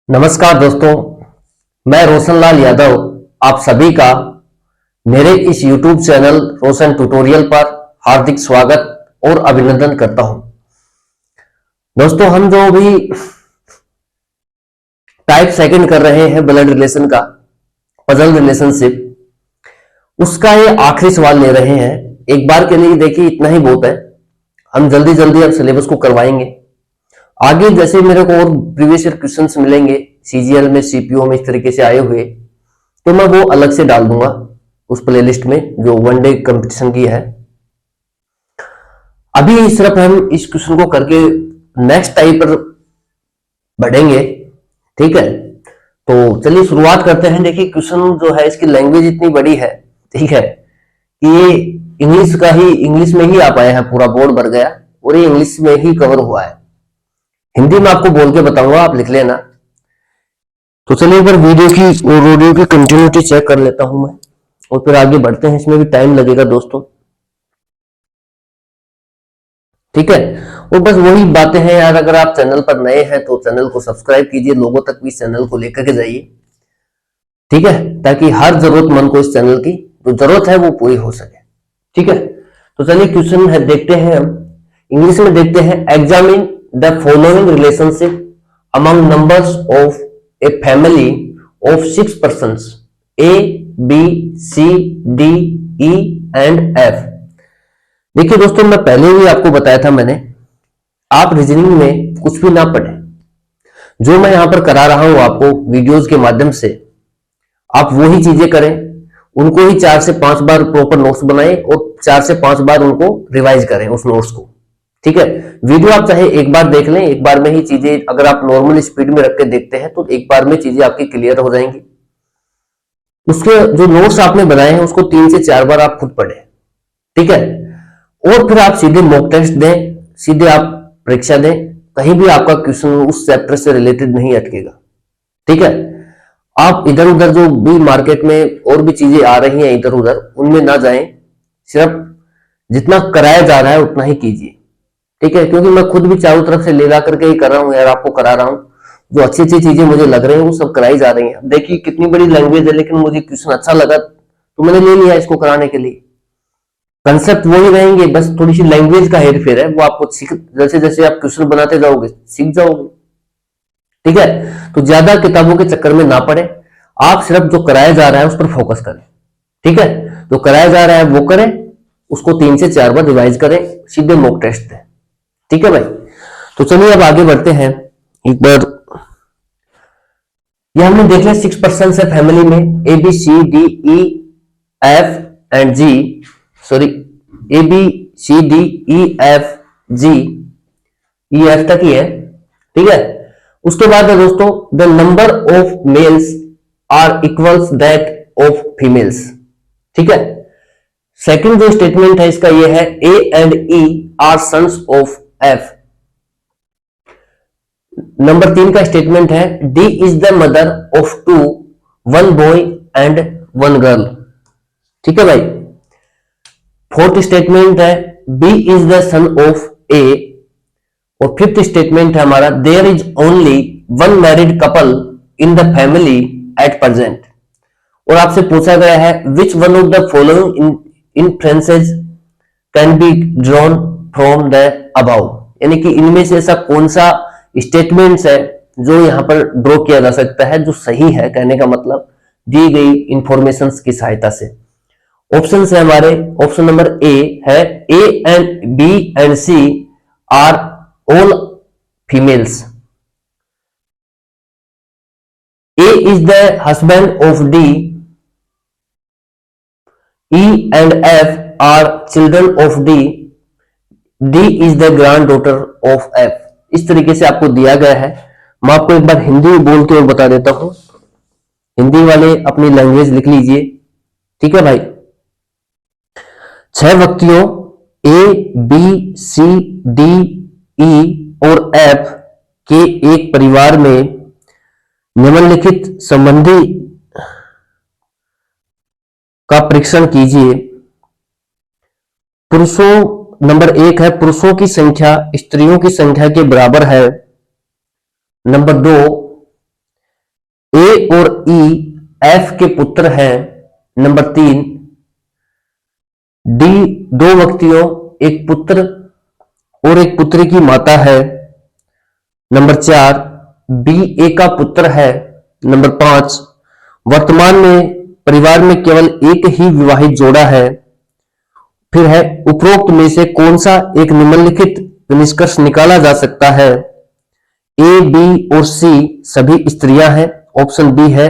नमस्कार दोस्तों, मैं रोशनलाल यादव आप सभी का मेरे इस YouTube चैनल रोशन ट्यूटोरियल पर हार्दिक स्वागत और अभिनंदन करता हूं। दोस्तों, हम जो अभी टाइप सेकंड कर रहे हैं ब्लड रिलेशन का पजल रिलेशनशिप, उसका ये आखिरी सवाल ले रहे हैं। एक बार के लिए देखिए, इतना ही बहुत है। हम जल्दी जल्दी अब सिलेबस को करवाएंगे। आगे जैसे मेरे को और प्रीवियस ईयर क्वेश्चंस मिलेंगे सीजीएल में, सीपीओ में, इस तरीके से आए हुए, तो मैं वो अलग से डाल दूंगा उस प्लेलिस्ट में जो वनडे कंपटीशन की है। अभी सिर्फ हम इस क्वेश्चन को करके नेक्स्ट टाइप पर बढ़ेंगे, ठीक है। तो चलिए शुरुआत करते हैं। देखिए, क्वेश्चन जो है इसकी लैंग्वेज इतनी बड़ी है, ठीक है, कि ये इंग्लिश में ही आ पाया है। पूरा बोर्ड भर गया और ये इंग्लिश में ही कवर हुआ है। हिंदी में आपको बोल के बताऊंगा, आप लिख लेना। तो चलिए एक बार वीडियो और ऑडियो की कंटिन्यूटी चेक कर लेता हूं मैं, और फिर आगे बढ़ते हैं। इसमें भी टाइम लगेगा दोस्तों, ठीक है। और बस वही बातें हैं यार, अगर आप चैनल पर नए हैं तो चैनल को सब्सक्राइब कीजिए, लोगों तक भी इस चैनल को लेकर के जाइए, ठीक है, ताकि हर जरूरतमंद को इस चैनल की जो जरूरत है वो पूरी हो सके, ठीक है। तो चलिए क्वेश्चन है, देखते हैं हम। इंग्लिश में देखते हैं, examine the following relationship among numbers of a family of 6 persons A, B, C, D, E and F। देखिए दोस्तों, मैं पहले भी आपको बताया था मैंने, आप रीजनिंग में कुछ भी ना पढ़े, जो मैं यहां पर करा रहा हूं आपको वीडियोस के माध्यम से, आप वही चीजें करें। उनको ही 4 से 5 बार प्रॉपर नोट्स बनाएं और 4 से 5 बार उनको रिवाइज करें उस नोट्स को, ठीक है। वीडियो आप चाहे एक बार देख लें, एक बार में ही चीजें, अगर आप नॉर्मल स्पीड में रख के देखते हैं तो एक बार में चीजें आपकी क्लियर हो जाएंगी। उसके जो नोट्स आपने बनाए हैं उसको 3 से 4 बार आप खुद पढ़ें, ठीक है। और फिर आप सीधे मॉक टेस्ट दें, सीधे आप परीक्षा दें। कहीं भी आपका क्वेश्चन उस चैप्टर से रिलेटेड नहीं अटकेगा, ठीक है। आप इधर उधर जो भी मार्केट में और भी चीजें आ रही हैं इधर उधर, उनमें ना जाएं। सिर्फ जितना कराया जा रहा है उतना ही कीजिए, ठीक है। क्योंकि मैं खुद भी चारों तरफ से ले ला करके ही कर रहा हूं यार, आपको करा रहा हूं। जो अच्छी अच्छी चीजें मुझे लग रही हैं वो सब कराई जा रही हैं। देखिए कितनी बड़ी लैंग्वेज है, लेकिन मुझे क्वेश्चन अच्छा लगा तो मैंने ले लिया इसको कराने के लिए। कंसेप्ट वही रहेंगे, बस थोड़ी सी लैंग्वेज का हेर फेर है, वो आपको सीख, जैसे जैसे आप क्वेश्चन बनाते जाओगे सीख जाओगे, ठीक है। तो ज्यादा किताबों के चक्कर में ना पड़े, आप सिर्फ जो कराया जा रहा है उस पर फोकस करें, ठीक है। जो कराया जा रहा है वो करें, उसको 3 से 4 बार रिवाइज करें, सीधे मॉक टेस्ट दें, ठीक है भाई। तो चलिए अब आगे बढ़ते हैं। एक बार ये हमने देख लिया 6 पर्सन है फैमिली में, A B C D E F and G, sorry, A B C D E F G, E F तक ही है, ठीक है। उसके बाद है दोस्तों, the number of males are equals that of females, ठीक है। सेकंड जो स्टेटमेंट है इसका ये है, A and E are sons of F. Number 3 का स्टेटमेंट है, D is the mother of 2, 1 boy and 1 girl, ठीक है भाई। फोर्थ स्टेटमेंट है, B is the son of A. और फिफ्थ स्टेटमेंट है हमारा, there is only 1 married couple in the family at present. और आपसे पूछा गया है, which one of the following inferences can be drawn from the above. यानी कि इनमें से ऐसा कौन सा स्टेटमेंट्स है जो यहां पर ड्रॉ किया जा सकता है, जो सही है, कहने का मतलब दी गई इंफॉर्मेशन की सहायता से। ऑप्शन है हमारे, ऑप्शन नंबर ए है, A and B and C are all females. A is the husband of D, E and F are children of D, D is the granddaughter of F. इस तरीके से आपको दिया गया है। मैं आपको एक बार हिंदी बोल के और बता देता हूं, हिंदी वाले अपनी लैंग्वेज लिख लीजिए, ठीक है भाई। 6 व्यक्तियों ए बी सी डी ई और एफ के एक परिवार में निम्नलिखित संबंधी का परीक्षण कीजिए। पुरुषों, नंबर 1 है, पुरुषों की संख्या स्त्रियों की संख्या के बराबर है। नंबर 2, ए और ई एफ के पुत्र हैं। नंबर 3, डी 2 व्यक्तियों, एक पुत्र और एक पुत्री की माता है। नंबर 4, बी ए का पुत्र है। नंबर 5, वर्तमान में परिवार में केवल एक ही विवाहित जोड़ा है। फिर है उपरोक्त में से कौन सा एक निम्नलिखित निष्कर्ष निकाला जा सकता है। ए, बी और सी सभी स्त्रियां हैं। ऑप्शन बी है,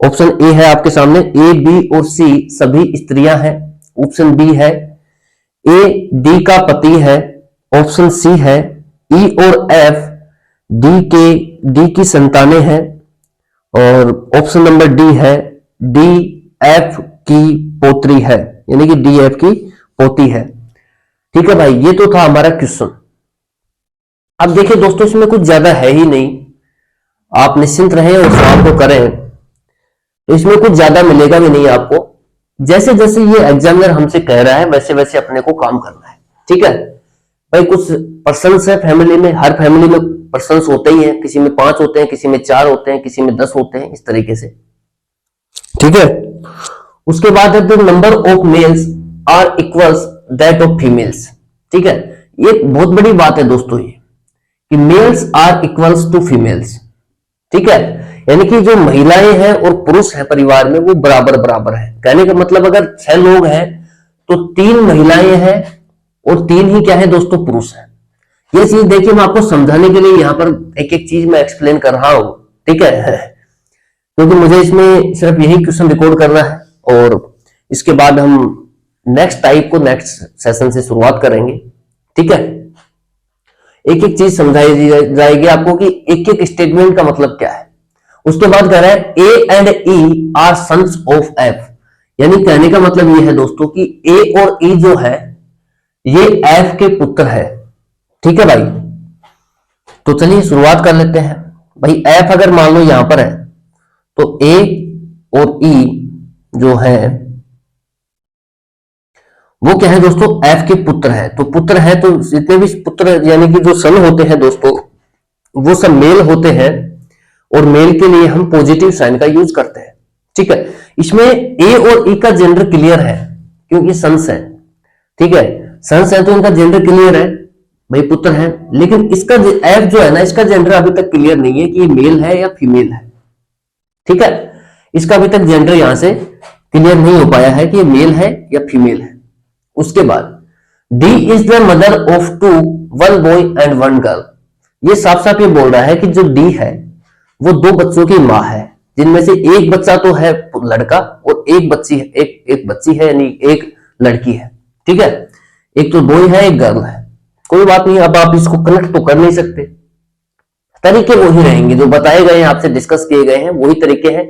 ऑप्शन ए है आपके सामने, ए, बी और सी सभी स्त्रियां हैं। ऑप्शन बी है ए डी का पति है। ऑप्शन सी है ई और एफ डी की संतानें हैं। और ऑप्शन नंबर डी है डी एफ की पोत्री है, यानी कि डी एफ की पोती है। ठीक है भाई, ये तो था हमारा क्वेश्चन। अब देखिए दोस्तों, इसमें कुछ ज्यादा है ही नहीं, आप निश्चिंत रहें और सवाल को करें, तो इसमें कुछ ज्यादा मिलेगा भी नहीं आपको। जैसे जैसे ये एग्जामिनर हमसे कह रहा है वैसे वैसे अपने को काम करना है। ठीक है भाई, कुछ पर्सन्स है फैमिली में, हर फैमिली में पर्सन्स होते ही हैं, किसी में 5 होते हैं, किसी में 4 होते हैं, किसी में 10 होते हैं, इस तरीके से। ठीक है, उसके बाद है the number of males are equals that of females. ठीक है, ये बहुत बड़ी बात है दोस्तों, ये कि males are equals to females. ठीक है, यानी कि जो महिलाएं हैं और पुरुष हैं परिवार में वो बराबर बराबर है। कहने का मतलब अगर 6 लोग हैं तो 3 महिलाएं हैं और 3 ही क्या है दोस्तों, पुरुष हैं। ये चीज देखिए, मैं आपको समझाने के लिए यहाँ पर एक एक चीज मैं एक्सप्लेन कर रहा हूं। ठीक है, क्योंकि मुझे इसमें सिर्फ यही क्वेश्चन रिकॉर्ड करना है और इसके बाद हम नेक्स्ट टाइप को नेक्स्ट सेशन से शुरुआत करेंगे। ठीक है, एक एक चीज समझाई जाएगी आपको कि एक एक स्टेटमेंट का मतलब क्या है। उसके बाद कह रहा है A and E are sons of F, यानी कहने का मतलब ये है दोस्तों कि ए और ई जो है ये एफ के पुत्र है। ठीक है भाई, तो चलिए शुरुआत कर लेते हैं। भाई एफ अगर मान लो यहां पर है तो ए और ई जो है वो क्या है दोस्तों, एफ के पुत्र है। तो पुत्र है तो जितने भी पुत्र यानी कि जो सन होते हैं दोस्तों वो सब मेल होते हैं और मेल के लिए हम पॉजिटिव साइन का यूज करते हैं। ठीक है, इसमें ए और ई का जेंडर क्लियर है क्योंकि सन्स है। ठीक है, सन्स है तो इनका जेंडर क्लियर है, भाई पुत्र है। लेकिन इसका एफ जो है ना, इसका जेंडर अभी तक क्लियर नहीं है कि ये मेल है या फीमेल है। ठीक है, इसका अभी तक जेंडर यहां से क्लियर नहीं हो पाया है कि ये मेल है या फीमेल है। उसके बाद D is the mother of 2, 1 boy and 1 girl. ये साफ साफ ये बोल रहा है कि जो डी है वो 2 बच्चों की माँ है, जिनमें से एक बच्चा तो है लड़का और एक बच्ची है, एक बच्ची है यानी एक लड़की है। ठीक है, एक तो बॉय है एक गर्ल है। कोई बात नहीं, अब आप इसको कनेक्ट तो कर नहीं सकते, तरीके वही रहेंगे जो बताए गए हैं, आपसे डिस्कस किए गए हैं वही तरीके हैं।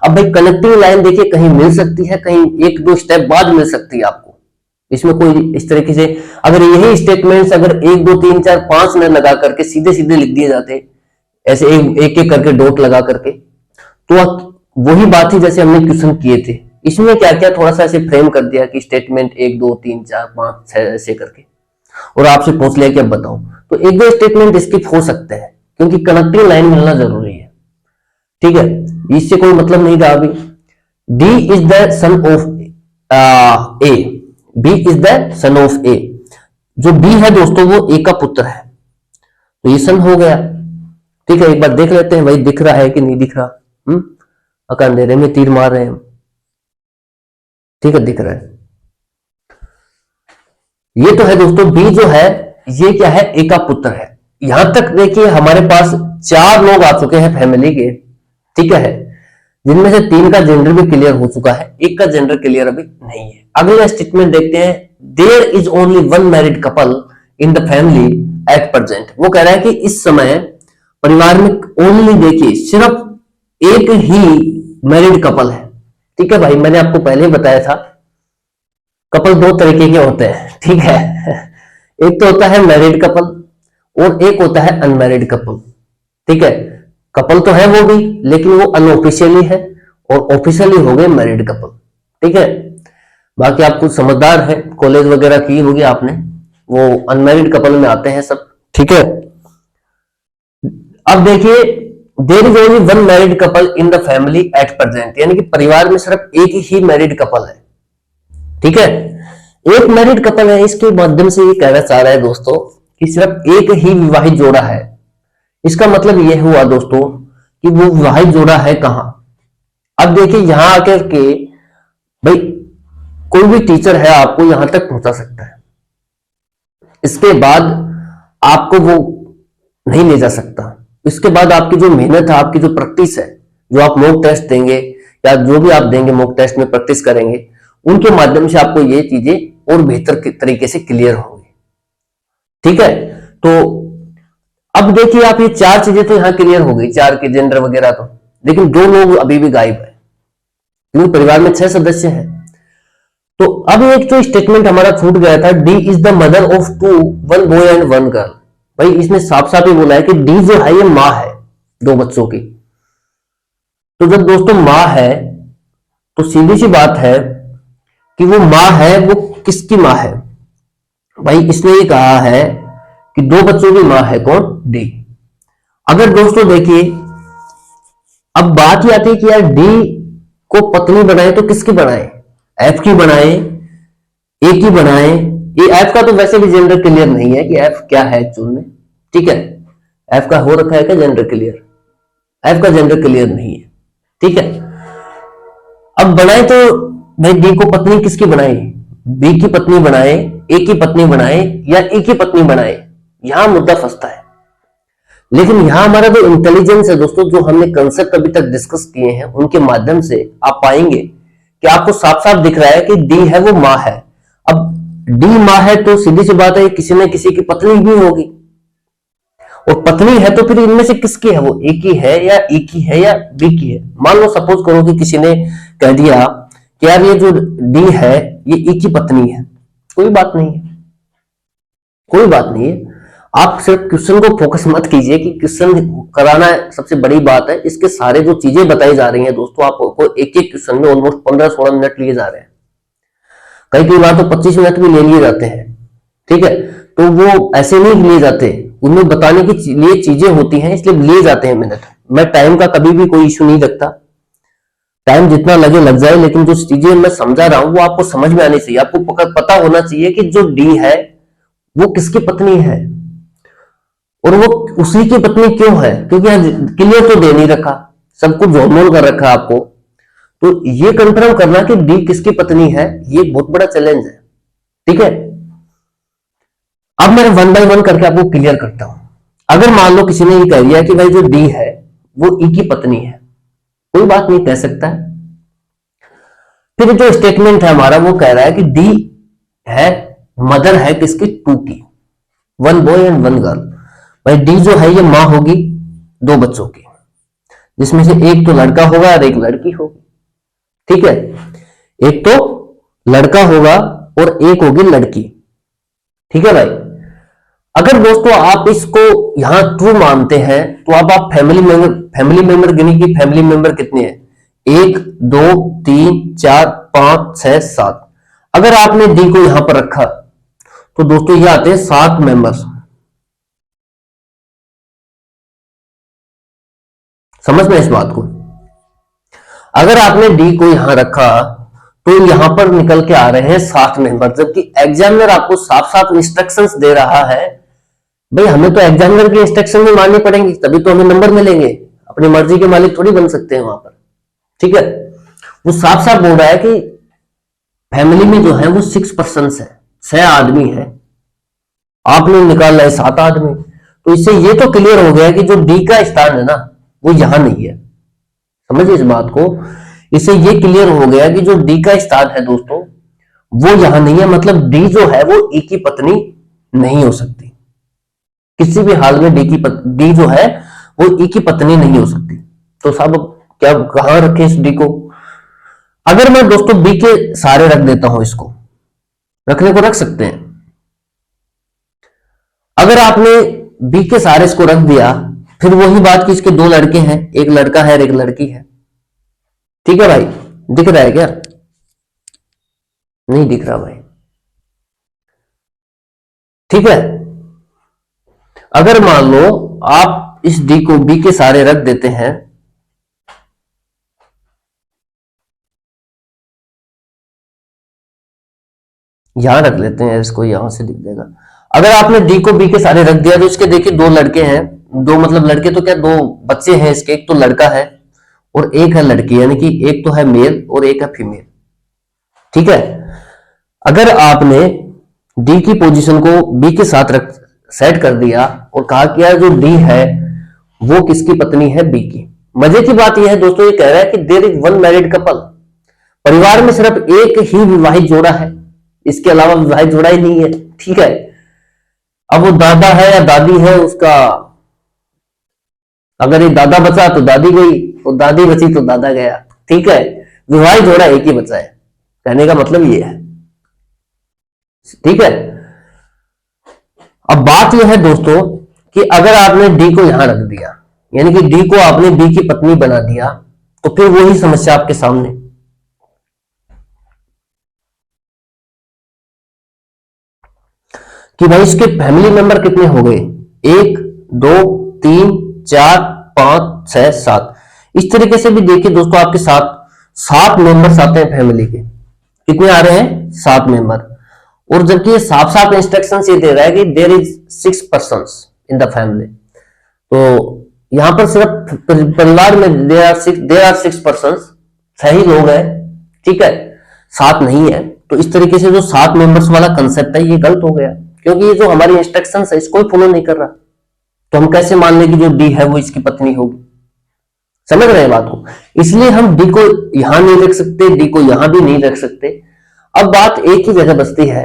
अब भाई कनेक्टिंग लाइन देखिए कहीं मिल सकती है, कहीं 1-2 स्टेप बाद मिल सकती है आपको। इसमें कोई इस तरीके से अगर यही स्टेटमेंट्स अगर 1 2 3 4 5 न लगा करके सीधे सीधे लिख दिए जाते, ऐसे एक एक करके डॉट लगा करके, तो वही बात ही जैसे हमने क्वेश्चन किए थे। इसमें क्या क्या थोड़ा सा ऐसे फ्रेम कर दिया कि स्टेटमेंट 1 2 3 4 5 6 ऐसे करके, और आपसे पूछ लिया कि अब बताओ, तो 1-2 स्टेटमेंट स्किप हो सकते हैं क्योंकि कनेक्टिंग लाइन मिलना जरूरी है। ठीक है, इससे कोई मतलब नहीं था। अभी D is the son of A, B is the son of A. जो बी है दोस्तों वो ए का पुत्र है, तो ये सन हो गया। ठीक है, एक बार देख लेते हैं भाई दिख रहा है कि नहीं दिख रहा। अंधेरे में तीर मार रहे हैं। ठीक है, दिख रहा है। ये तो है दोस्तों, बी जो है ये क्या है, ए का पुत्र है। यहां तक देखिए हमारे पास 4 लोग आ चुके हैं फैमिली के। ठीक है, जिनमें से 3 का जेंडर भी क्लियर हो चुका है, एक का जेंडर क्लियर अभी नहीं है। अगला स्टेटमेंट देखते हैं, there is only 1 married couple in the family at present. वो कह रहा है कि इस समय परिवार में ओनली देखिए सिर्फ एक ही मैरिड कपल है। ठीक है भाई, मैंने आपको पहले ही बताया था कपल 2 तरीके के होते हैं। ठीक है, एक तो होता है मैरिड कपल और एक होता है अनमैरिड कपल। ठीक है, कपल तो है वो भी लेकिन वो अनऑफिशियली है और ऑफिशियली हो गए मैरिड कपल। ठीक है, बाकी आप कुछ समझदार है, कॉलेज वगैरह की होगी आपने, वो अनमैरिड कपल में आते हैं सब। ठीक है, अब देखिए there is only one married couple in the family at present, यानी कि परिवार में सिर्फ एक ही मैरिड कपल है। ठीक है, एक मैरिड कपल है। इसके माध्यम से ये कहना चाह रहा है दोस्तों कि सिर्फ एक ही विवाहित जोड़ा है। इसका मतलब यह हुआ दोस्तों कि वो विवाहित जोड़ा है कहां। अब देखिए यहां आकर के भाई कोई भी टीचर है आपको यहां तक पहुंचा सकता है, इसके बाद आपको वो नहीं ले जा सकता। इसके बाद आपकी जो मेहनत है, आपकी जो प्रैक्टिस है, जो आप मॉक टेस्ट देंगे या जो भी आप देंगे मॉक टेस्ट में प्रैक्टिस करेंगे, उनके माध्यम से आपको ये चीजें और बेहतर तरीके से क्लियर होंगी। ठीक है, तो अब देखिए आप ये चार चीजें तो यहां क्लियर हो गई, चार के जेंडर वगैरह तो, लेकिन दो लोग अभी भी गायब है क्योंकि परिवार में 6 सदस्य हैं। तो अब एक जो स्टेटमेंट हमारा छूट गया था, D is the mother of two, one boy and one girl. भाई इसने साफ साफ ही बोला है कि डी जो है ये मां है दो बच्चों की। तो जब दोस्तों मां है तो सीधी सी बात है कि वो मां है, वो किसकी मां है? भाई इसने ये कहा है कि दो बच्चों की मां है, कौन? डी। अगर दोस्तों देखिए अब बात ये आती है कि यार डी को पत्नी बनाए तो किसकी बनाए? एफ की बनाए, ए की बनाए। ये एफ का तो वैसे भी जेंडर क्लियर नहीं है कि एफ क्या है एक्चुअल में। ठीक है, एफ का हो रखा है क्या जेंडर क्लियर? एफ का जेंडर क्लियर नहीं है। ठीक है, अब बनाए तो भाई डी को पत्नी किसकी बनाए? बी की पत्नी बनाए, ए की पत्नी बनाए या ए की पत्नी बनाए? यहां मुद्दा फंसता है। लेकिन यहां हमारा जो इंटेलिजेंस है दोस्तों, जो हमने कंसेप्ट अभी तक डिस्कस किए हैं, उनके माध्यम से आप पाएंगे कि आपको साफ साफ दिख रहा है कि डी है वो मां है। अब डी मां है तो सीधी सी बात है किसी न किसी की पत्नी भी होगी, और पत्नी है तो फिर इनमें से किसकी है? वो ए की है या ए की है या बी की है? मान लो सपोज करो कि किसी ने कह दिया कि यार ये जो डी है ये ए की पत्नी है, कोई बात नहीं है, कोई बात नहीं है। आप सिर्फ क्वेश्चन को फोकस मत कीजिए कि क्वेश्चन कराना है सबसे बड़ी बात है। इसके सारे जो चीजें बताई जा रही हैं दोस्तों, आपको एक एक क्वेश्चन में ऑलमोस्ट 15-16 मिनट लिए जा रहे हैं, कई कई बार तो 25 मिनट भी ले लिए जाते हैं। ठीक है, तो वो ऐसे नहीं लिए जाते, उनमें बताने के लिए चीजें होती हैं, इसलिए लिए जाते हैं मिनट। मैं टाइम का कभी भी कोई इश्यू नहीं रखता, टाइम जितना लगे लग जाए, लेकिन जो चीजें मैं समझा रहा हूं वो आपको समझ में आनी चाहिए। आपको पता होना चाहिए कि जो डी है वो किसकी पत्नी है और वो उसी की पत्नी क्यों है, क्योंकि क्लियर तो दे नहीं रखा, सब कुछ झोलमोल कर रखा आपको। तो ये कंफर्म करना कि डी किसकी पत्नी है, ये बहुत बड़ा चैलेंज है। ठीक है, अब मैं 1 बाय 1 करके आपको क्लियर करता हूं। अगर मान लो किसी ने ये कह दिया कि भाई जो डी है वो ई की पत्नी है, कोई बात नहीं, कह सकता है। फिर जो स्टेटमेंट है हमारा वो कह रहा है कि डी है मदर है किसकी? 2 की, one boy and one girl. भाई डी जो है ये मां होगी दो बच्चों की, जिसमें से एक तो लड़का होगा और एक लड़की होगी। ठीक है, एक तो लड़का होगा और एक होगी लड़की। ठीक है भाई, अगर दोस्तों आप इसको यहां ट्रू मानते हैं तो अब आप फैमिली मेंबर गिनी कि फैमिली मेंबर कितने हैं? 1 2 3 4 5 6 7। अगर आपने डी को यहां पर रखा तो दोस्तों ये आते हैं 7 मेंबर्स। समझना इस बात को। अगर आपने डी को यहां रखा तो यहां पर निकल के आ रहे हैं 7 मेंबर, जबकि एग्जामिनर आपको साफ साफ इंस्ट्रक्शंस दे रहा है। भाई हमें तो एग्जामिनर की इंस्ट्रक्शन भी माननी पड़ेंगी, तभी तो हमें नंबर मिलेंगे, अपनी मर्जी के मालिक थोड़ी बन सकते हैं वहां पर। ठीक है, वो साफ साफ बोल रहा है कि फैमिली में जो है वो 6 पर्सन्स है, 6 आदमी है, आपने निकाल रहे 7 आदमी। तो इससे ये तो क्लियर हो गया कि जो डी का स्थान है ना वो यहां नहीं है। समझिए इस बात को, इससे ये क्लियर हो गया कि जो डी का स्थान है दोस्तों वो यहां नहीं है, मतलब डी जो है वो ई की पत्नी नहीं हो सकती किसी भी हाल में। डी जो है वो ई की पत्नी नहीं हो सकती। तो साहब क्या कहां रखे इस डी को? अगर मैं दोस्तों बी के सारे रख देता हूं, इसको रखने को रख सकते हैं। अगर आपने बी के सारे इसको रख दिया, फिर वही बात कि इसके 2 लड़के हैं, एक लड़का है और एक लड़की है। ठीक है भाई, दिख रहा है क्या? नहीं दिख रहा भाई। ठीक है, अगर मान लो आप इस डी को बी के सहारे रख देते हैं, यहां रख लेते हैं इसको, यहां से लिख देगा। अगर आपने डी को बी के सहारे रख दिया तो इसके देखिए दो लड़के हैं, दो मतलब लड़के तो क्या, दो बच्चे हैं इसके, एक तो लड़का है और एक है लड़की, यानी कि एक तो है मेल और एक है फीमेल। ठीक है, अगर आपने डी की पोजीशन को बी के साथ रख सेट कर दिया और कहा कि यार जो डी है वो किसकी पत्नी है, बी की। मजे की बात यह है दोस्तों, ये कह रहा है कि there is one married couple, परिवार में सिर्फ एक ही विवाहित जोड़ा है, इसके अलावा विवाहित जोड़ा ही नहीं है। ठीक है, अब वो दादा है या दादी है उसका, अगर ये दादा बचा तो दादी गई और दादी बची तो दादा गया। ठीक है, विवाहित जोड़ा एक ही बचा है, कहने का मतलब ये है। ठीक है, अब बात यह है दोस्तों कि अगर आपने डी को यहां रख दिया, यानी कि डी को आपने बी की पत्नी बना दिया, तो फिर वही समस्या आपके सामने, कि भाई इसके फैमिली मेंबर कितने हो गए, 1 2 3 4 5 6 7। इस तरीके से भी देखिए दोस्तों, आपके साथ 7 मेंबर्स आते हैं फैमिली के। कितने आ रहे हैं, 7 मेंबर। और जबकि ये साफ साफ इंस्ट्रक्शन ये दे रहा है कि there is 6 persons in the family, तो यहां पर सिर्फ परिवार में देयर आर 6 पर्सन्स, सही लोग हैं। ठीक है, 7 नहीं है। तो इस तरीके से जो 7 मेंबर्स वाला कंसेप्ट है ये गलत हो गया, क्योंकि ये जो हमारी इंस्ट्रक्शंस है इसको फॉलो नहीं कर रहा। तो हम कैसे मान लें कि जो डी है वो इसकी पत्नी होगी, समझ रहे हैं बात को। इसलिए हम डी को यहां नहीं रख सकते, डी को यहां भी नहीं रख सकते। अब बात एक ही जगह बसती है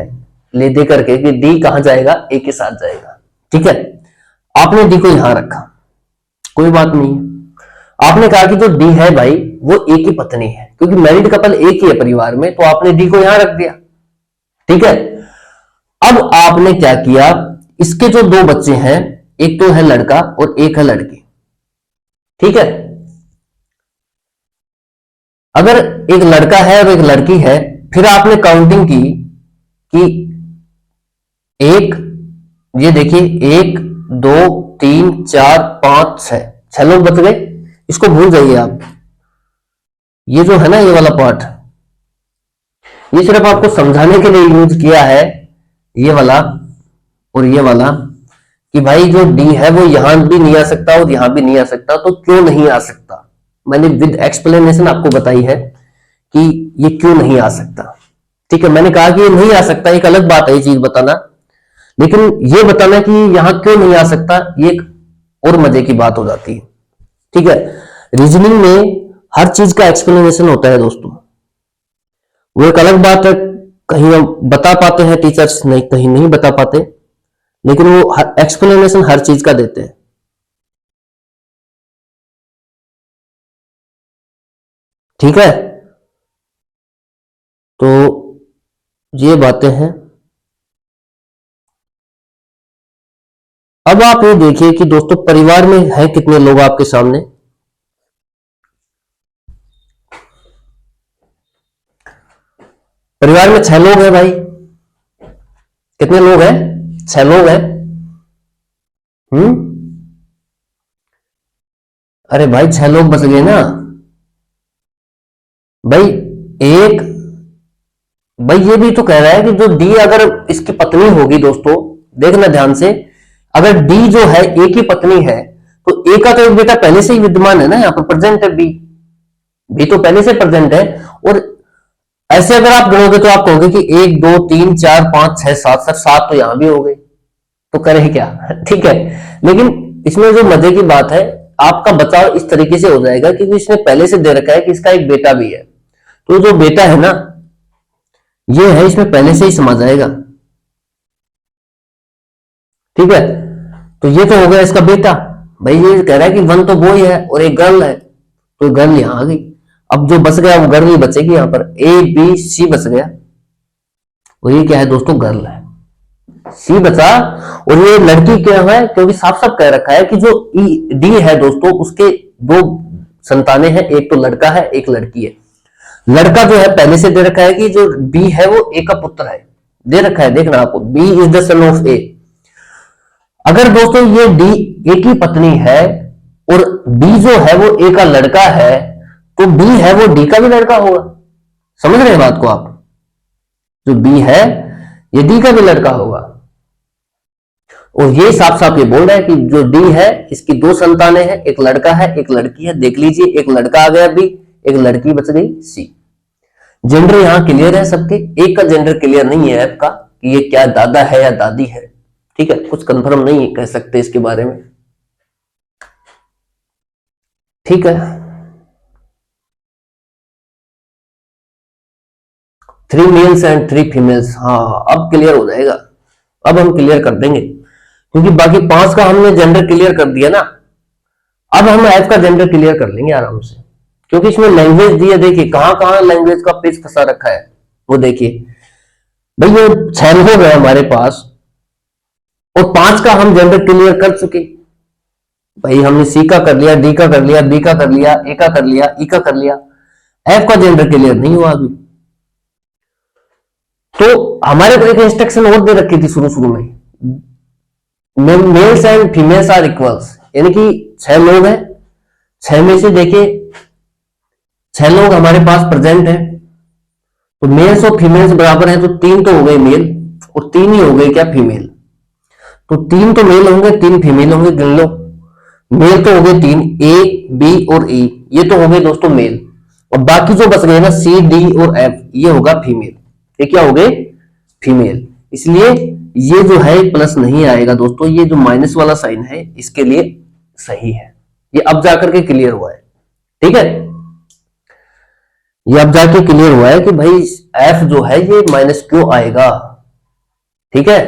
ले दे करके कि डी कहां जाएगा, ए के साथ जाएगा। ठीक है, आपने डी को यहां रखा, कोई बात नहीं है। आपने कहा कि जो डी है भाई वो ए की पत्नी है, क्योंकि मैरिड कपल एक ही है परिवार में, तो आपने डी को यहां रख दिया। ठीक है, अब आपने क्या किया, इसके जो 2 बच्चे हैं, एक तो है लड़का और एक है लड़की। ठीक है, अगर एक लड़का है और एक लड़की है, फिर आपने काउंटिंग की कि एक, ये देखिए 1 2 3 4 5 6 लोग बच गए। इसको भूल जाइए आप, ये जो है ना ये वाला पार्ट, ये सिर्फ आपको समझाने के लिए यूज किया है, ये वाला और ये वाला, कि भाई जो डी है वो यहां भी नहीं आ सकता और यहां भी नहीं आ सकता, तो क्यों नहीं आ सकता। मैंने विद एक्सप्लेनेशन आपको बताई है कि ये क्यों नहीं आ सकता। ठीक है, मैंने कहा कि ये नहीं आ सकता, एक अलग बात है ये चीज बताना, लेकिन ये बताना कि यहां क्यों नहीं आ सकता ये एक और मजे की बात हो जाती है। ठीक है, रीजनिंग में हर चीज का एक्सप्लेनेशन होता है दोस्तों, वो एक अलग बात है, कहीं हम बता पाते हैं टीचर्स, नहीं कहीं नहीं बता पाते, लेकिन वो एक्सप्लेनेशन हर चीज का देते हैं। ठीक है, तो ये बातें हैं। अब आप ये देखिए कि दोस्तों परिवार में है कितने लोग आपके सामने, परिवार में 6 लोग हैं भाई। कितने लोग हैं, 6 लोग हैं। अरे भाई 6 लोग बच गए ना भाई। एक भाई ये भी तो कह रहा है कि जो डी अगर इसकी पत्नी होगी, दोस्तों देखना ध्यान से, अगर डी जो है ए की पत्नी है तो ए का तो एक बेटा पहले से ही विद्यमान है ना, यहां पर प्रेजेंट है, बी तो पहले से प्रेजेंट है। और ऐसे अगर आप गिनोगे तो आप कहोगे कि 1 2 3 4 5 6 7 सर 7 तो यहां भी हो गए, तो करें क्या। ठीक है, लेकिन इसमें जो मजे की बात है, आपका बचाव इस तरीके से हो जाएगा क्योंकि इसने पहले से दे रखा है कि इसका एक बेटा भी है, तो जो बेटा है ना ये है, इसमें पहले से ही समा जाएगा। ठीक है, तो ये तो हो गया इसका बेटा। भाई ये कह रहा है कि 1 तो बॉय है और एक गर्ल है, तो गर्ल यहां आ गई। अब जो बच गया वो गर्ल ही बचेगी, यहां पर ए बी सी बच गया, और ये क्या है दोस्तों, गर्ल है, सी बचा। और ये लड़की क्या है, क्योंकि साफ साफ कह रखा है कि जो डी है दोस्तों उसके 2 संतानें हैं, एक तो लड़का है एक लड़की है। लड़का जो है पहले से दे रखा है कि जो बी है वो ए का पुत्र है, दे रखा है, देखना आपको, B is the son of A. अगर दोस्तों ये डी ए की पत्नी है और बी जो है वो ए का लड़का है, तो बी है वो डी का भी लड़का होगा। समझ रहे हैं बात को आप? जो बी है ये डी का भी लड़का होगा। और ये साफ साफ ये बोल रहा है कि जो डी है इसकी दो संतानें हैं, एक लड़का है एक लड़की है। देख लीजिए, एक लड़का आ गया बी, एक लड़की बच गई सी। जेंडर यहां क्लियर है सबके। एक का जेंडर क्लियर नहीं है ऐप का कि ये क्या दादा है या दादी है। ठीक है, कुछ कंफर्म नहीं कह सकते इसके बारे में। ठीक है, 3 मेल्स एंड 3 फीमेल्स। हाँ, अब क्लियर हो जाएगा। अब हम क्लियर कर देंगे क्योंकि बाकी 5 का हमने जेंडर क्लियर कर दिया ना। अब हम ऐप का जेंडर क्लियर कर लेंगे आराम से, क्योंकि इसमें लैंग्वेज दी है। देखिए कहां कहां लैंग्वेज का पेज फंसा रखा है वो देखिए भाई। ये 6 लोग है हमारे पास और 5 का हम जेंडर क्लियर कर चुके भाई। हमने सी का कर लिया, डी का कर लिया, बी का कर लिया, ए का कर लिया, ई का कर लिया। एफ का जेंडर क्लियर नहीं हुआ अभी। तो हमारे को एक इंस्ट्रक्शन और दे रखी थी शुरू शुरू में, males and females are equals, यानी कि 6 लोग हैं। 6 में से देखिए 6 लोग हमारे पास प्रेजेंट हैं, तो मेल्स और फीमेल्स बराबर हैं। तो 3 तो हो गए मेल और 3 ही हो गए क्या फीमेल। तो 3 तो मेल होंगे 3 फीमेल होंगे। गिन लो, मेल तो हो गए 3, ए बी और ई, ये तो हो गए दोस्तों मेल। और बाकी जो बच गए ना सी डी और एफ, ये होगा फीमेल। ये क्या हो गए फीमेल। इसलिए ये जो है प्लस नहीं आएगा दोस्तों, ये जो माइनस वाला साइन है इसके लिए सही है। ये अब जाकर के क्लियर हुआ है। ठीक है, ये अब जाके क्लियर हुआ है कि भाई एफ जो है ये माइनस क्यों आएगा। ठीक है,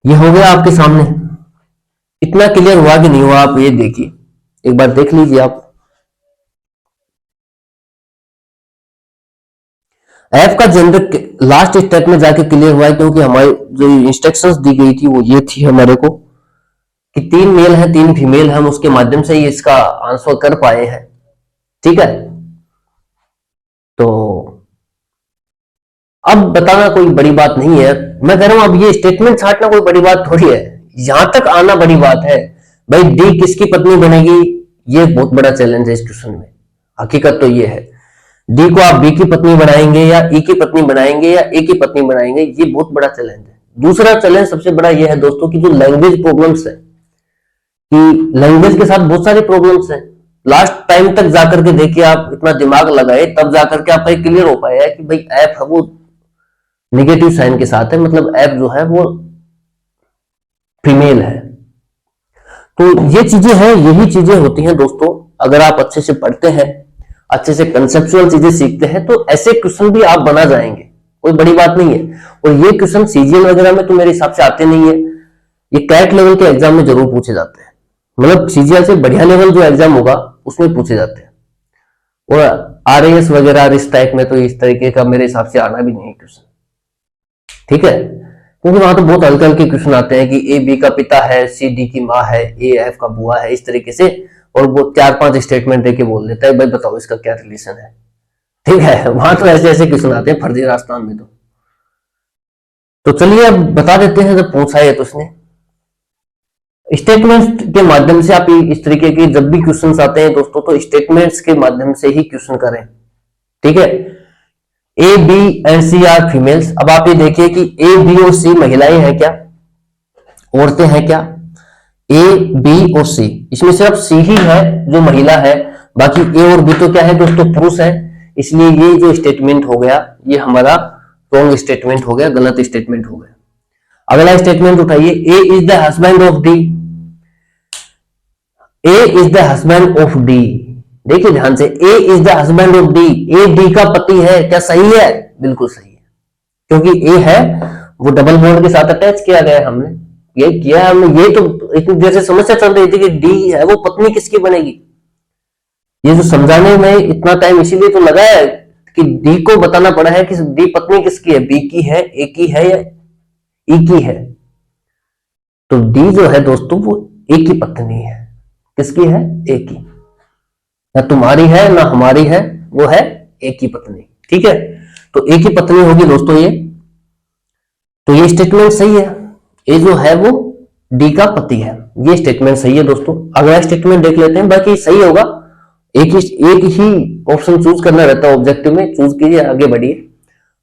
ये हो गया आपके सामने। इतना क्लियर हुआ कि नहीं हुआ आप ये देखिए, एक बार देख लीजिए आप। एफ का जेंडर लास्ट स्टेप में जाके क्लियर हुआ है, क्योंकि हमारी जो इंस्ट्रक्शंस दी गई थी वो ये थी हमारे को कि 3 मेल है 3 फीमेल, हम उसके माध्यम से ही इसका आंसर कर पाए हैं। ठीक है, तो अब बताना कोई बड़ी बात नहीं है। मैं कह रहा हूं अब ये स्टेटमेंट छांटना कोई बड़ी बात थोड़ी है, यहां तक आना बड़ी बात है। भाई डी किसकी पत्नी बनेगी, ये बहुत बड़ा चैलेंज है इस क्वेश्चन में। हकीकत तो ये है, डी को आप बी की पत्नी बनाएंगे या ई की पत्नी बनाएंगे या ए की पत्नी बनाएंगे, ये बहुत बड़ा चैलेंज है। दूसरा चैलेंज सबसे बड़ा ये है दोस्तों की जो लैंग्वेज प्रॉब्लम्स है, कि लैंग्वेज के साथ बहुत सारी प्रॉब्लम्स है। लास्ट टाइम तक जाकर के देखिए आप, इतना दिमाग लगाए तब जाकर के आपका क्लियर हो पाया है कि भाई ऐप है वो नेगेटिव साइन के साथ है, मतलब ऐप जो है वो फीमेल है। तो ये चीजें हैं, यही चीजें होती हैं दोस्तों। अगर आप अच्छे से पढ़ते हैं, अच्छे से कंसेप्चुअल चीजें सीखते हैं, तो ऐसे क्वेश्चन भी आप बना जाएंगे, कोई बड़ी बात नहीं है। और ये क्वेश्चन सीजीएल वगैरह में तो मेरे हिसाब से आते नहीं है, ये कैट लेवल के एग्जाम में जरूर पूछे जाते हैं। मतलब सीजीएल से बढ़िया लेवल जो एग्जाम होगा उसमें पूछे जाते हैं। और आरएएस वगैरह इस टाइप में तो इस तरीके का मेरे हिसाब से आना भी नहीं है क्वेश्चन। ठीक है, क्योंकि वहां तो बहुत हल्के हल्के क्वेश्चन आते हैं कि ए बी का पिता है, सी डी की माँ है, ए एफ का बुआ है, इस तरीके से। और वो 4-5 स्टेटमेंट देके बोल देता है भाई बताओ इसका क्या रिलेशन है। ठीक है, वहां तो ऐसे ऐसे क्वेश्चन आते हैं फर्जी राजस्थान में। तो चलिए अब बता देते हैं, जब पूछा है तो उसने स्टेटमेंट्स के माध्यम से आप इस तरीके के जब भी क्वेश्चंस आते हैं दोस्तों, तो स्टेटमेंट्स के माध्यम से ही क्वेश्चन करें। ठीक है, A B and C are females. अब आप ये देखिए कि ए बी और सी महिलाएं हैं क्या, औरतें हैं क्या। ए बी और सी, इसमें सिर्फ सी ही है जो महिला है, बाकी ए और बी तो क्या है दोस्तों पुरुष है। इसलिए ये जो स्टेटमेंट हो गया ये हमारा रॉन्ग स्टेटमेंट हो गया, गलत स्टेटमेंट हो गया। अगला स्टेटमेंट उठाइए, A is the husband of D. A is the husband of D, देखिए ध्यान से, A is the husband of D, A D का पति है। क्या सही है? बिल्कुल सही है, क्योंकि ए है वो डबल बॉन्ड के साथ अटैच किया गया है, हमने ये किया है हमने। ये तो इतनी देर से समस्या चल रही थी कि डी है वो पत्नी किसकी बनेगी, ये जो समझाने में इतना टाइम इसीलिए तो लगा है कि डी को बताना पड़ा है कि डी पत्नी किसकी है, बी की है, ए की है या ई की है। तो डी जो है दोस्तों वो ए की पत्नी है। किसकी है? ए की। ना तुम्हारी है ना हमारी है, वो है ए की पत्नी। ठीक है, तो ए की पत्नी होगी दोस्तों ये। तो ये स्टेटमेंट सही है। ए जो है वो डी का पति है। ये स्टेटमेंट सही है दोस्तों। अगला स्टेटमेंट देख लेते हैं, बाकी सही होगा। एक ही ऑप्शन चूज करना रहता है ऑब्जेक्टिव में, चूज कीजिए, आगे बढ़िए।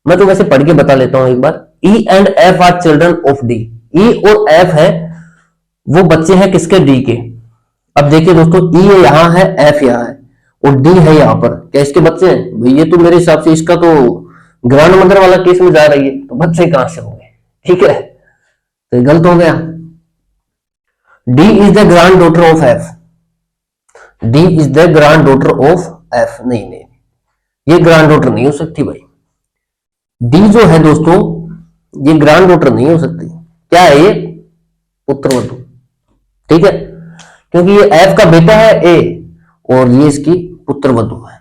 मैं तो वैसे पढ़ के बता लेता हूं एक बार। E and F are children of D. E और एफ है वो बच्चे हैं किसके, डी के। अब देखिए दोस्तों, ई यहां है, एफ यहां है और डी है यहां पर, क्या इसके बच्चे हैं? भाई ये तो मेरे हिसाब से इसका तो ग्रैंड मदर वाला केस में जा रही है, तो बच्चे कहां से होंगे? ठीक है, तो ये गलत हो गया। D is the granddaughter of F. D is the granddaughter of F. नहीं नहीं, ये ग्रैंड डॉटर नहीं हो सकती भाई। डी जो है दोस्तों, ये ग्रैंड डॉटर नहीं हो सकती। क्या है ये? पुत्रवधु। ठीक है, क्योंकि ये एफ का बेटा है ए और ये इसकी पुत्रवधु है।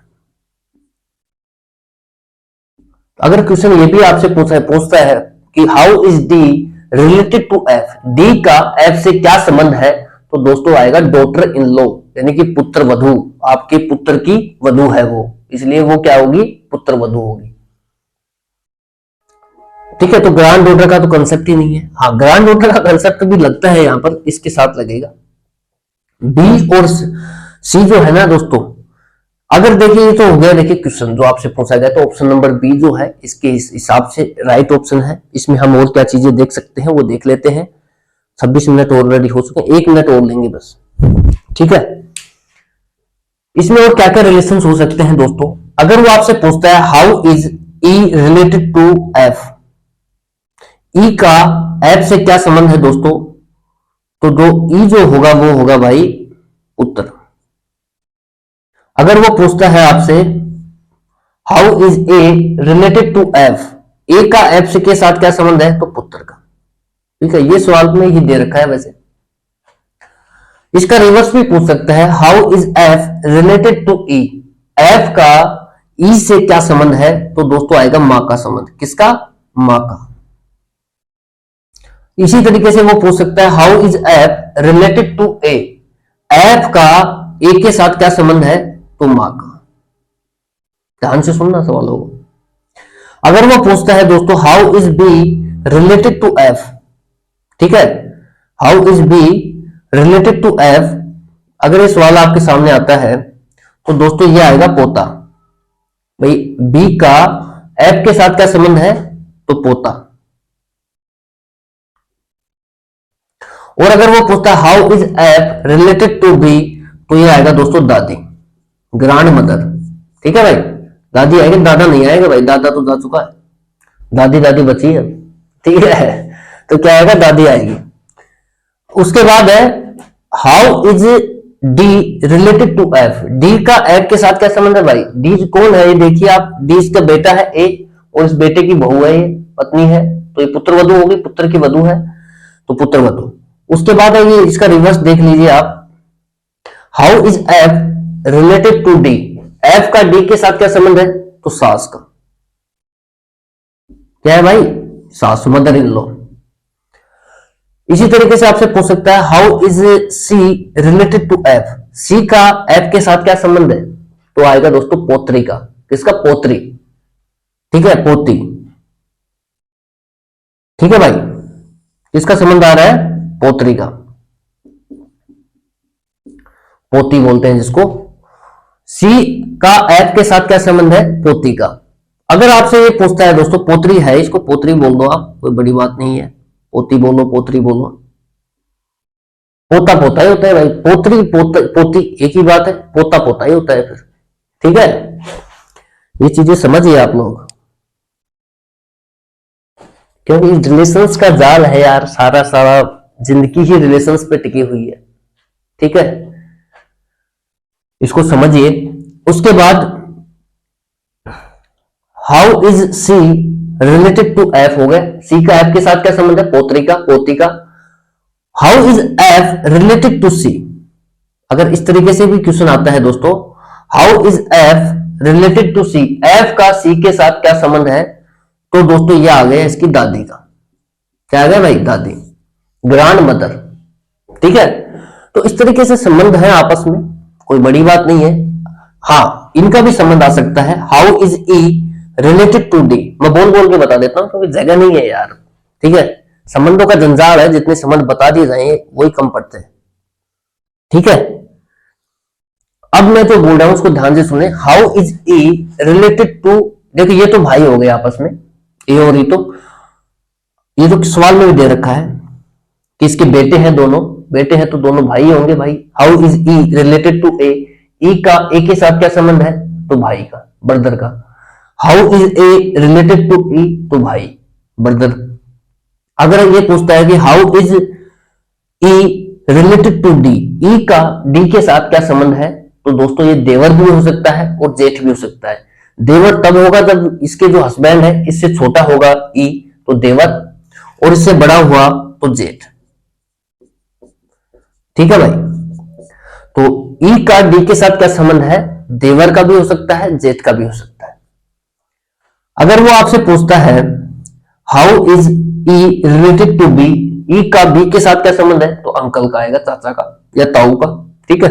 अगर क्वेश्चन ये भी आपसे पूछता है कि how is D related to F, D का एफ से क्या संबंध है, तो दोस्तों आएगा डॉटर इन लॉ, यानी कि पुत्र वधु। आपके पुत्र की वधु है वो, इसलिए वो क्या होगी? पुत्र वधु होगी। ठीक है, तो ग्रैंड डॉटर का तो कंसेप्ट ही नहीं है। हाँ, ग्रैंड डॉटर का कंसेप्ट भी लगता है यहां पर, इसके साथ लगेगा। बी और सी जो है ना दोस्तों, अगर देखिए ये तो हो गया, देखिए क्वेश्चन जो आपसे पूछा गया, तो ऑप्शन नंबर बी जो है इसके हिसाब से राइट ऑप्शन है। इसमें हम और क्या चीजें देख सकते हैं वो देख लेते हैं। 26 मिनट ऑलरेडी हो चुके हैं, 1 मिनट और लेंगे बस। ठीक है, इसमें और क्या क्या रिलेशन हो सकते हैं दोस्तों? अगर वो आपसे पूछता है how is E related to F, E का एफ से क्या संबंध है दोस्तों, तो जो ई जो होगा वो होगा भाई उत्तर। अगर वो पूछता है आपसे how is A related to F, A का एफ से के साथ क्या संबंध है, तो पुत्र का। ठीक है, ये सवाल में ही दे रखा है। वैसे इसका रिवर्स भी पूछ सकता है, how is F related to E, F का ई से क्या संबंध है, तो दोस्तों आएगा मां का संबंध। किसका? मां का। इसी तरीके से वो पूछ सकता है how is F related to A, F का ए के साथ क्या संबंध है, तो मां का। ध्यान से सुनना सवालों को। अगर वो पूछता है दोस्तों how is B related to F, ठीक है, how is B related to F, अगर ये सवाल आपके सामने आता है तो दोस्तों ये आएगा पोता। भाई बी का एफ के साथ क्या संबंध है, तो पोता। और अगर वो पूछता है how is F related to B, तो ये आएगा दोस्तों दादी, ग्रैंड मदर। ठीक है भाई, दादी आएगी, दादा नहीं आएगा भाई, दादा तो जा चुका है, दादी दादी बची है। ठीक है, तो क्या आएगा? दादी आएगी। उसके बाद है how is D related to F, D का एफ के साथ क्या संबंध है भाई? डी कौन है? ये देखिए आप, डी इसका बेटा है ए और इस बेटे की बहू है, ये पत्नी है, तो ये पुत्र वधु होगी, पुत्र की वधु है तो पुत्र वधु। उसके बाद है ये इसका रिवर्स देख लीजिए आप, how is F related to D, F का डी के साथ क्या संबंध है, तो सास का। क्या है भाई? सास, मदर इन लॉ। इसी तरीके से आपसे पूछ सकता है how is C related to F, C का एफ के साथ क्या संबंध है, तो आएगा दोस्तों पोत्री का। किसका? पोत्री। ठीक है, पोती। ठीक है भाई, किसका संबंध आ रहा है? पोत्री का, पोती बोलते हैं जिसको। सी का एफ के साथ क्या संबंध है, पोती का। अगर आपसे ये पूछता है दोस्तों पोत्री है, इसको पोत्री बोल दो आप, कोई बड़ी बात नहीं है, पोती बोलो पोत्री बोलो, पोता पोता ही होता है भाई, पोत्री पोती एक ही बात है, पोता पोता ही होता है फिर। ठीक है, ये चीजें समझिए आप लोग, क्योंकि इस रिलेशंस का जाल है यार, सारा सारा जिंदगी ही रिलेशंस पे टिकी हुई है। ठीक है, इसको समझिए। उसके बाद how is C related to F हो गया, सी का एफ के साथ क्या संबंध है, पोत्री का, पोती का। How is F related to C, अगर इस तरीके से भी क्वेश्चन आता है दोस्तों, how is F related to C, F का सी के साथ क्या संबंध है, तो दोस्तों ये आ गया इसकी दादी का। क्या आ गया भाई? दादी, ग्रैंड मदर। ठीक है, तो इस तरीके से संबंध है आपस में, कोई बड़ी बात नहीं है। हाँ, इनका भी संबंध आ सकता है, how is E related to D, मैं बोल बोल के बता देता हूं क्योंकि जगह नहीं है यार। ठीक है, संबंधों का जंजाल है, जितने संबंध बता दिए जाएंगे वही कम पड़ते हैं। ठीक है, अब मैं जो बोल रहा हूं उसको ध्यान से सुने। How is E related to, देखो ये तो भाई हो गए आपस में, ए और ई, तो ये तो सवाल में भी दे रखा है कि इसके बेटे हैं, दोनों बेटे हैं तो दोनों भाई होंगे भाई। How is E related to A, E का ए के साथ क्या संबंध है, तो भाई का, ब्रदर का। How is A related to E, तो भाई ब्रदर। अगर ये पूछता है कि how is E related to D, E का डी के साथ क्या संबंध है, तो दोस्तों ये देवर भी हो सकता है और जेठ भी हो सकता है। देवर तब होगा जब इसके जो हस्बैंड है इससे छोटा होगा ई, तो देवर, और इससे बड़ा हुआ तो जेठ। ठीक है भाई, तो ई का डी के साथ क्या संबंध है, देवर का भी हो सकता है, जेठ का भी हो सकता है। अगर वो आपसे पूछता है how is E related to B, E का बी के साथ क्या संबंध है, तो अंकल का आएगा, चाचा का या ताऊ का। ठीक है,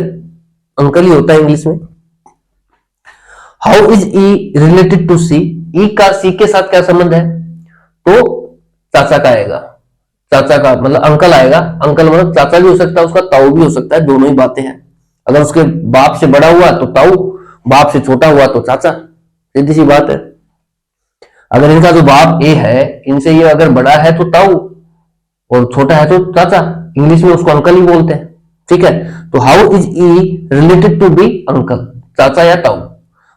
अंकल ही होता है इंग्लिश में। How is E related to C, E का सी के साथ क्या संबंध है, तो चाचा का आएगा, चाचा का मतलब अंकल आएगा। अंकल मतलब चाचा भी हो सकता है उसका, ताऊ भी हो सकता है, दोनों ही बातें हैं। अगर उसके बाप से बड़ा हुआ तो ताऊ, बाप से छोटा हुआ तो चाचा, सीधी सी बात है। अगर इनका जो बाप ए है, इनसे ये अगर बड़ा है तो ताऊ और छोटा है तो चाचा, इंग्लिश में उसको अंकल ही बोलते हैं। ठीक है, तो how is E related to B, uncle, चाचा या ताऊ।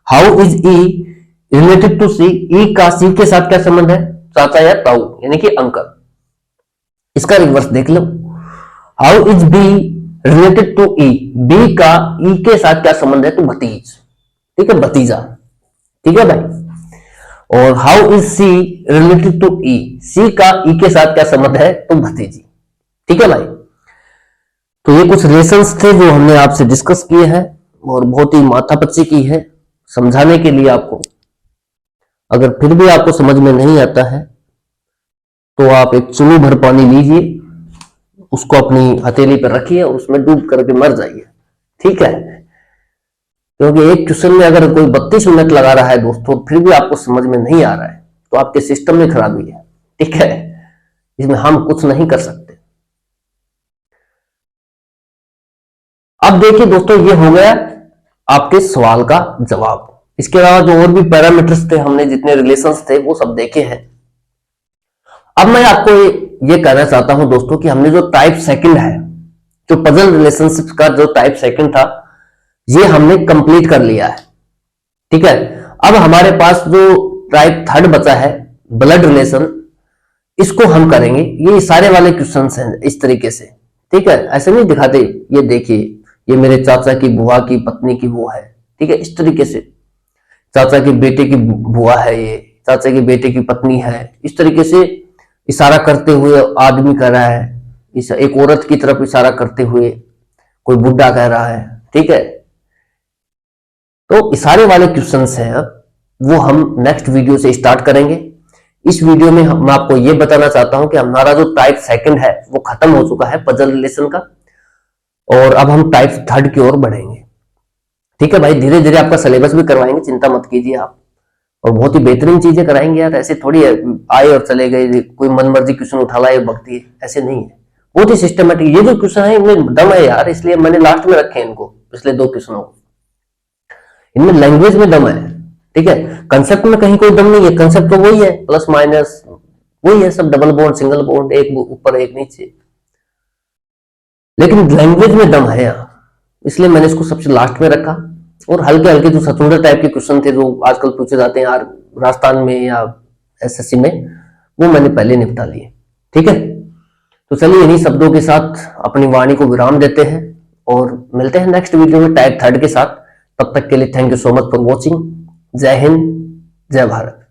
How is E related to C, E का सी के साथ क्या संबंध है, चाचा या ताऊ यानी कि अंकल। इसका रिवर्स देख लो, how is B related to E, B का ई के साथ क्या संबंध है, तो भतीज। ठीक है, भतीजा। ठीक है भाई, और how is C related to E, C का ई के साथ क्या संबंध है, तो भतीजी। ठीक है भाई, तो ये कुछ रिलेशंस थे जो हमने आपसे डिस्कस किए हैं और बहुत ही माथापच्ची की है समझाने के लिए आपको। अगर फिर भी आपको समझ में नहीं आता है तो आप एक चुल्लू भर पानी लीजिए, उसको अपनी हथेली पर रखिए और उसमें डूब करके मर जाइए। ठीक है, क्योंकि एक क्वेश्चन में अगर कोई 32 मिनट लगा रहा है दोस्तों, फिर भी आपको समझ में नहीं आ रहा है तो आपके सिस्टम में खराबी है। ठीक है, इसमें हम कुछ नहीं कर सकते। अब देखिए दोस्तों, ये हो गया आपके सवाल का जवाब। इसके अलावा जो और भी पैरामीटर्स थे, हमने जितने रिलेशंस थे वो सब देखे हैं। अब मैं आपको ये कहना चाहता हूं दोस्तों कि हमने जो टाइप सेकंड है, जो पजल रिलेशनशिप का जो टाइप सेकंड था, ये हमने कंप्लीट कर लिया है। ठीक है, अब हमारे पास जो टाइप थर्ड बचा है, ब्लड रिलेशन, इसको हम करेंगे। ये सारे वाले क्वेश्चंस हैं इस तरीके से। ठीक है, ऐसे नहीं दिखाते, ये देखिए ये मेरे चाचा की बुआ की पत्नी की वो है। ठीक है, इस तरीके से चाचा के बेटे की बुआ है, ये चाचा के बेटे की पत्नी है। इस तरीके से इशारा करते हुए आदमी कह रहा है, एक औरत की तरफ इशारा करते हुए कोई बुड्ढा कह रहा है। ठीक है, तो इशारे वाले क्वेश्चंस हैं, वो हम नेक्स्ट वीडियो से स्टार्ट करेंगे। इस वीडियो में मैं आपको ये बताना चाहता हूं कि हमारा जो टाइप सेकंड है वो खत्म हो चुका है पजल रिलेशन का, और अब हम टाइप थर्ड की ओर बढ़ेंगे। ठीक है भाई, धीरे धीरे आपका सिलेबस भी करवाएंगे, चिंता मत कीजिए आप, और बहुत ही बेहतरीन चीजें कराएंगे यार। ऐसे थोड़ी है आए और चले गए, कोई मनमर्जी क्वेश्चन उठा लाए भक्ति, ऐसे नहीं है। बहुत ही सिस्टमेटिक ये जो क्वेश्चन है इनमें दम है यार, इसलिए मैंने लास्ट में रखे हैं इनको, पिछले 2 क्वेश्चनों को। इनमें लैंग्वेज में दम है। ठीक है, कंसेप्ट में कहीं कोई दम नहीं है, कंसेप्ट तो वही है, प्लस माइनस वही है सब, डबल बॉन्ड सिंगल बॉन्ड, एक ऊपर एक नीचे, लेकिन लैंग्वेज में दम है यार, इसलिए मैंने इसको सबसे लास्ट में रखा। और हल्के हल्के जो सचुंदर टाइप के क्वेश्चन थे जो आजकल पूछे जाते हैं यार राजस्थान में या एसएससी में, वो मैंने पहले निपटा लिए। ठीक है, तो चलिए इन्हीं शब्दों के साथ अपनी वाणी को विराम देते हैं और मिलते हैं नेक्स्ट वीडियो में टाइप थर्ड के साथ। तब तक के लिए thank you so much for watching. जय हिंद, जय भारत।